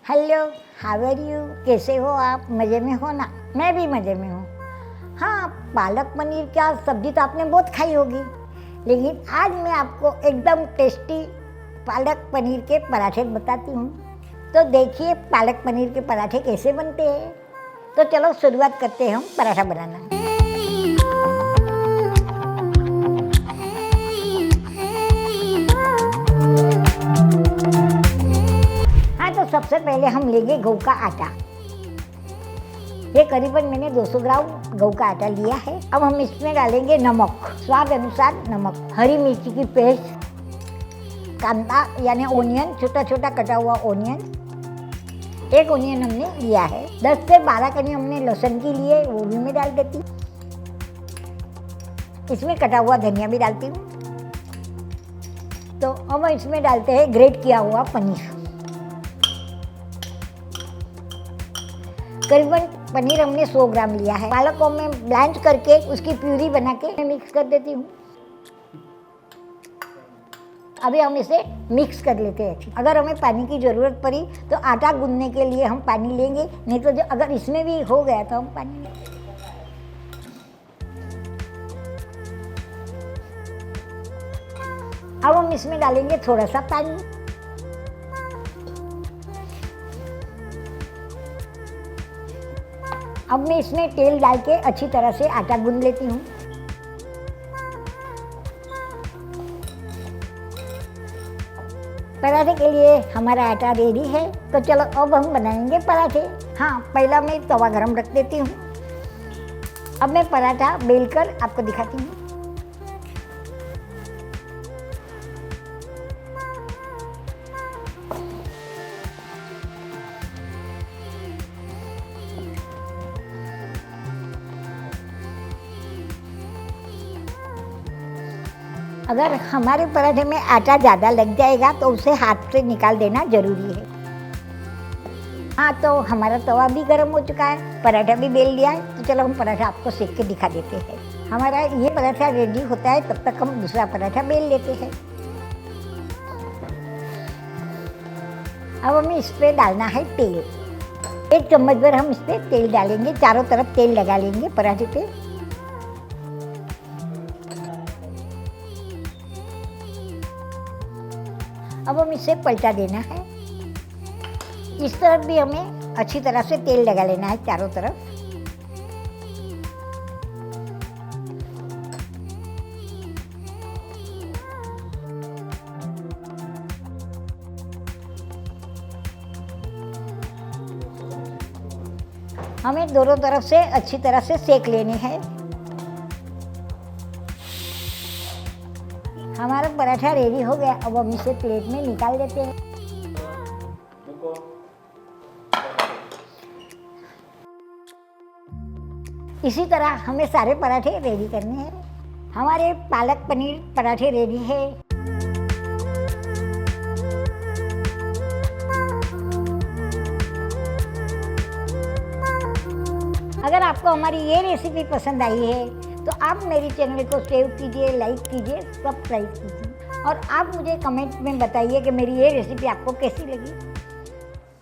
Hello, how are you? कैसे हो आप? मज़े में हो ना? मैं भी मज़े में हूँ। हाँ, पालक पनीर क्या सब्जी तो आपने बहुत खाई होगी, लेकिन आज मैं आपको एकदम टेस्टी पालक पनीर के पराठे बताती हूँ। तो देखिए पालक पनीर के पराठे कैसे बनते हैं। तो चलो शुरुआत करते हैं हम पराठा बनाना। तो सबसे पहले हम लेंगे गेहूं का आटा। ये करीबन मैंने 200 ग्राम गेहूं का आटा लिया है। अब हम इसमें डालेंगे नमक, स्वाद अनुसार नमक, हरी मिर्ची की पेस्ट, कांदा यानी ओनियन, छोटा छोटा कटा हुआ ओनियन, एक ओनियन हमने लिया है। 10 से 12 कनी हमने लहसुन की लिए, वो भी मैं डाल देती हूँ। इसमें कटा हुआ धनिया भी डालती हूँ। तो अब इसमें डालते हैं ग्रेट किया हुआ पनीर। करीबन पनीर हमने 100 ग्राम लिया है। पालक को मैं ब्लांच करके उसकी प्यूरी बना के मिक्स कर देती हूँ। अभी हम इसे मिक्स कर लेते हैं। अगर हमें पानी की ज़रूरत पड़ी तो आटा गूंदने के लिए हम पानी लेंगे, नहीं तो अगर इसमें भी हो गया तो हम पानी लेंगे। अब हम इसमें डालेंगे थोड़ा सा पानी। अब मैं इसमें तेल डाल के अच्छी तरह से आटा गूंद लेती हूँ। पराठे के लिए हमारा आटा रेडी है। तो चलो अब हम बनाएंगे पराठे। हाँ, पहला मैं तवा गरम रख देती हूँ। अब मैं पराठा बेलकर आपको दिखाती हूँ। अगर हमारे पराठे में आटा ज़्यादा लग जाएगा तो उसे हाथ से निकाल देना ज़रूरी है। हाँ, तो हमारा तवा भी गर्म हो चुका है, पराठा भी बेल लिया है। तो चलो हम पराठा आपको सेक के दिखा देते हैं। हमारा ये पराठा रेडी होता है, तब तक हम दूसरा पराठा बेल लेते हैं। अब हमें इस पर डालना है तेल। 1 चम्मच भर हम इस पर तेल डालेंगे। चारों तरफ तेल लगा लेंगे पराठे पे। अब हम इसे पलटा देना है। इस तरफ भी हमें अच्छी तरह से तेल लगा लेना है चारों तरफ। हमें दोनों तरफ से अच्छी तरह से सेक लेने हैं। हमारा पराठा रेडी हो गया। अब हम इसे प्लेट में निकाल देते हैं। इसी तरह हमें सारे पराठे रेडी करने हैं। हमारे पालक पनीर पराठे रेडी है। अगर आपको हमारी ये रेसिपी पसंद आई है तो आप मेरी चैनल को सेव कीजिए, लाइक कीजिए, सब्सक्राइब कीजिए और आप मुझे कमेंट में बताइए कि मेरी ये रेसिपी आपको कैसी लगी।